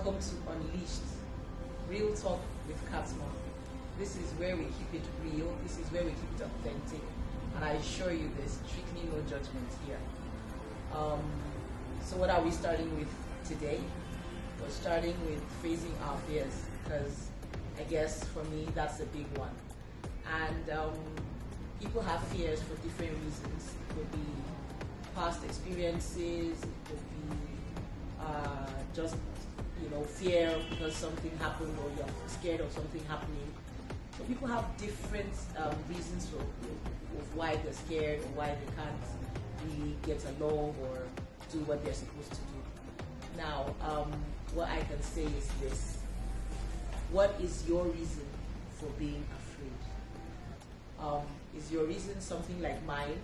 Welcome to Unleashed, Real Talk with Katmwa. This is where we keep it real, this is where we keep it authentic, and I assure you there's strictly no judgment here. So what are we starting with today? We're starting with facing our fears, because I guess for me that's a big one. And people have fears for different reasons. It could be past experiences, it could be just fear because something happened, or you're scared of something happening. So people have different reasons of why they're scared or why they can't really get along or do what they're supposed to do. Now, what I can say is this: what is your reason for being afraid? Is your reason something like mine?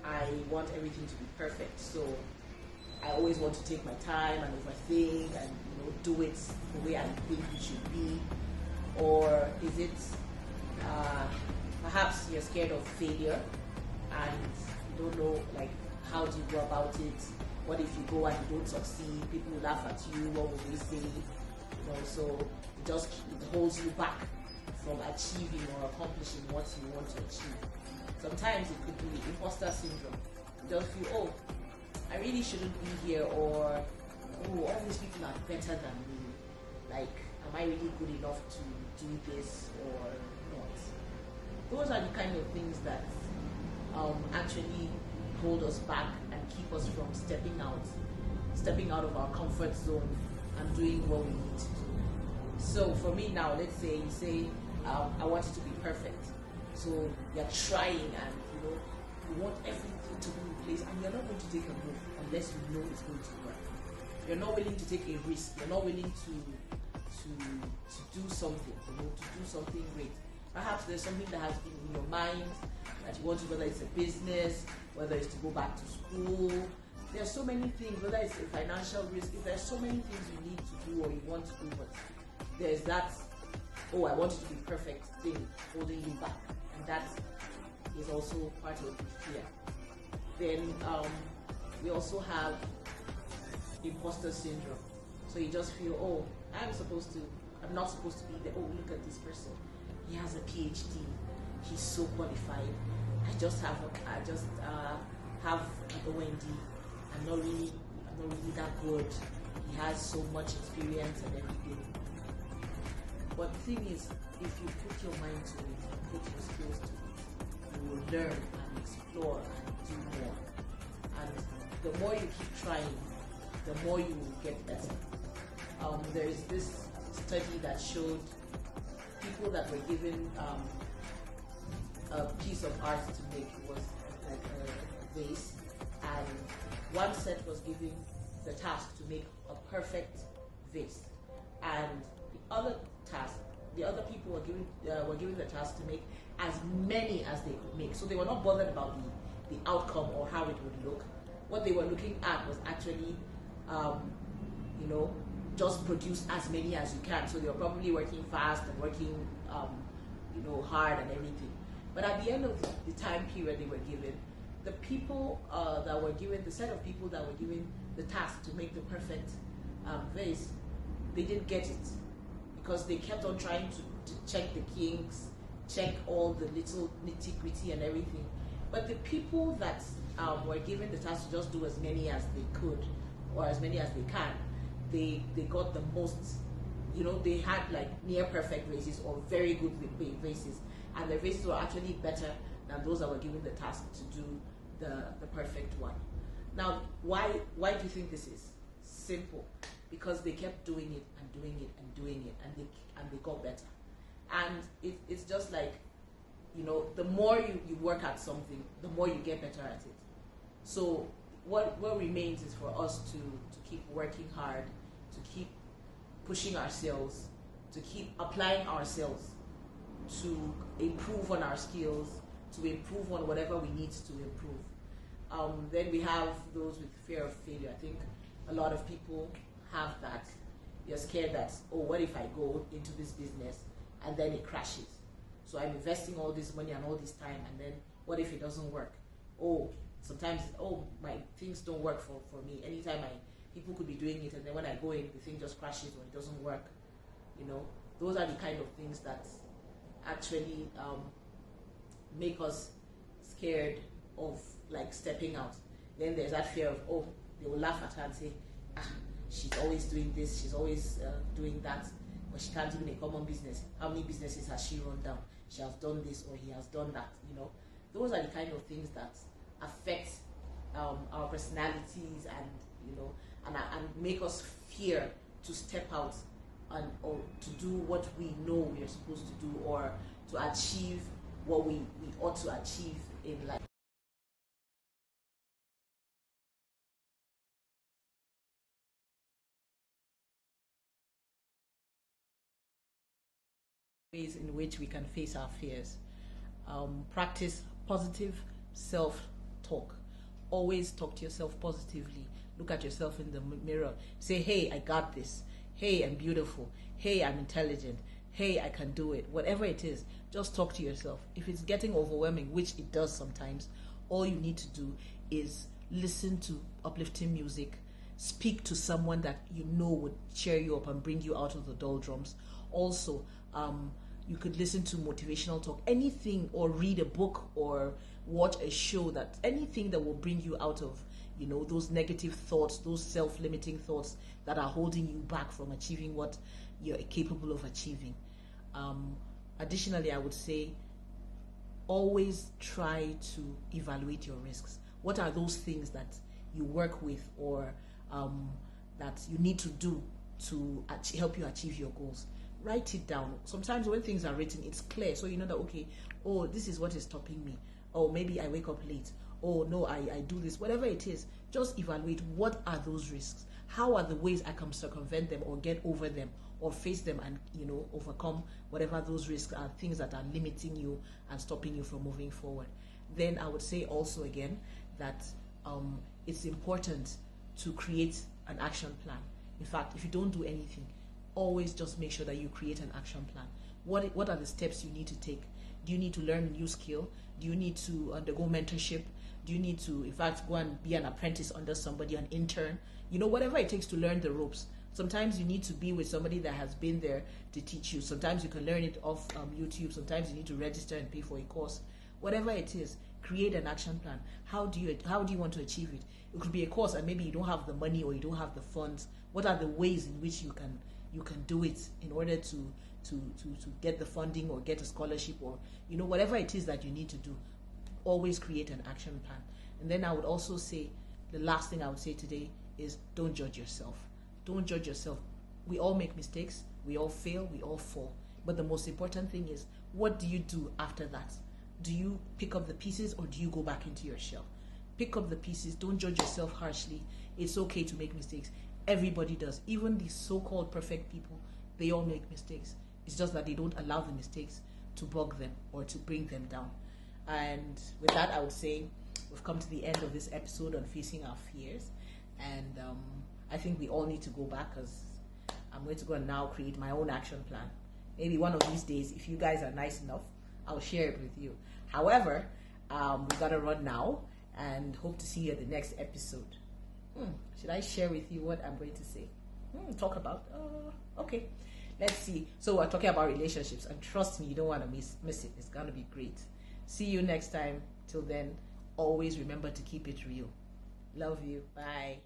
I want everything to be perfect, so I always want to take my time and overthink and do it the way I think it should be. Or is it perhaps you're scared of failure and you don't know how do you go about it? What if you go and you don't succeed? People will laugh at you. What will they say? So it holds you back from achieving or accomplishing what you want to achieve. Sometimes it could be imposter syndrome. You just feel, I really shouldn't be here, or all these people are better than me. Am I really good enough to do this or not? Those are the kind of things that actually hold us back and keep us from stepping out of our comfort zone and doing what we need to do. So for me now, let's say you say, I want it to be perfect. So you're trying and you want everything to be in place, and you're not going to take a move unless you know it's going to work. You're not willing to take a risk. You're not willing to do something, to do something great. Perhaps there's something that has been in your mind that you want to, whether it's a business, whether it's to go back to school. There's so many things, whether it's a financial risk. If there's so many things you need to do or you want to do, but there's that, I want it to be perfect thing holding you back. And that is also part of the fear. Then we also have imposter syndrome. So you just feel, I'm not supposed to be there. Look at this person. He has a PhD. He's so qualified. I just have an OND. I'm not really that good. He has so much experience and everything. But the thing is, if you put your mind to it, and put your skills to it, you will learn and explore and do more. And the more you keep trying, the more you will get better. There is this study that showed people that were given a piece of art to make. It was like a vase, and one set was given the task to make a perfect vase, and the other people were given the task to make as many as they could make. So they were not bothered about the outcome or how it would look. What they were looking at was actually just produce as many as you can. So they were probably working fast and working hard and everything. But at the end of the time period they were given, the people the set of people that were given the task to make the perfect vase, they didn't get it, because they kept on trying to check the kinks, check all the little nitty-gritty and everything. But the people that were given the task to just do as many as they could, or as many as they can, they got the most, they had near perfect vases or very good vases, and the vases were actually better than those that were given the task to do the perfect one. Now, why do you think this is? Simple. Because they kept doing it and doing it and doing it, and they got better. And it's just the more you work at something, the more you get better at it. So what remains is for us to keep working hard, to keep pushing ourselves, to keep applying ourselves, to improve on our skills, to improve on whatever we need to improve. Then we have those with fear of failure. I think a lot of people have that. You're scared that, what if I go into this business and then it crashes? So I'm investing all this money and all this time, and then what if it doesn't work? Sometimes, my things don't work for me. Anytime people could be doing it, and then when I go in, the thing just crashes or it doesn't work. You know, those are the kind of things that actually make us scared of like stepping out. Then there's that fear of, oh, they will laugh at her and say, she's always doing this, she's always doing that, but she can't even a common business. How many businesses has she run down? She has done this or he has done that. You know, those are the kind of things that affect our personalities, and you know, and make us fear to step out and or to do what we know we are supposed to do, or to achieve what we ought to achieve in life. Ways in which we can face our fears. Practice positive self-talk. Always talk to yourself positively. Look at yourself in the mirror. Say, hey, I got this. Hey, I'm beautiful. Hey, I'm intelligent. Hey, I can do it. Whatever it is, just talk to yourself. If it's getting overwhelming, which it does sometimes, all you need to do is listen to uplifting music, speak to someone that you know would cheer you up and bring you out of the doldrums. Also, you could listen to motivational talk, anything, or read a book or watch a show, that anything that will bring you out of, you know, those negative thoughts, those self-limiting thoughts that are holding you back from achieving what you're capable of achieving. Additionally, I would say always try to evaluate your risks. What are those things that you work with, or that you need to do to help you achieve your goals? Write it down. Sometimes when things are written, it's clear, so you know that, okay, oh, this is what is stopping me. Oh, maybe I wake up late. Oh no, I do this. Whatever it is, just evaluate what are those risks. How are the ways I can circumvent them or get over them or face them and, you know, overcome whatever those risks are, things that are limiting you and stopping you from moving forward. Then I would say also again that it's important to create an action plan. In fact, if you don't do anything, always just make sure that you create an action plan. What are the steps you need to take? Do you need to learn a new skill? Do you need to undergo mentorship? Do you need to, in fact, go and be an apprentice under somebody, an intern? You know, whatever it takes to learn the ropes. Sometimes you need to be with somebody that has been there to teach you. Sometimes you can learn it off YouTube. Sometimes you need to register and pay for a course. Whatever it is, create an action plan. How do you want to achieve it? It could be a course and maybe you don't have the money or you don't have the funds. What are the ways in which you can do it in order to get the funding or get a scholarship, or, you know, whatever it is that you need to do? Always create an action plan. And then I would also say, the last thing I would say today is, don't judge yourself. Don't judge yourself. We all make mistakes, we all fail, we all fall. But the most important thing is, what do you do after that? Do you pick up the pieces or do you go back into your shell? Pick up the pieces. Don't judge yourself harshly. It's okay to make mistakes. Everybody does. Even the so-called perfect people, they all make mistakes. It's just that they don't allow the mistakes to bug them or to bring them down. And with that, I would say we've come to the end of this episode on facing our fears. And I think we all need to go back, because I'm going to go and now create my own action plan. Maybe one of these days, if you guys are nice enough, I'll share it with you. However, we got to run now, and hope to see you at the next episode. Should I share with you what I'm going to say? Talk about? Okay, let's see. So we're talking about relationships, and trust me, you don't want to miss it. It's going to be great. See you next time. Till then, always remember to keep it real. Love you. Bye.